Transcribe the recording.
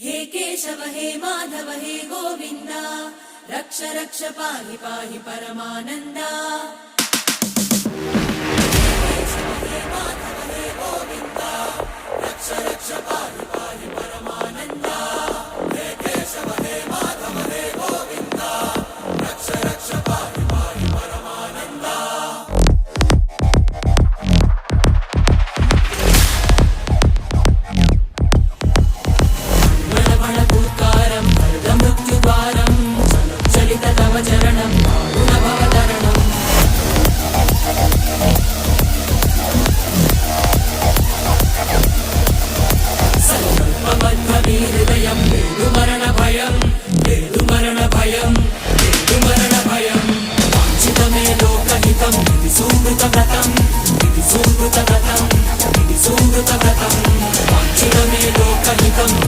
हे केशव हे माधव हे गोविन्द रक्ष रक्ष पाहि पाहि परमानन्दा। हे केशव हे माधव हे गोविन्द रक्ष रक्ष पाहि पाहि परमानन्दा।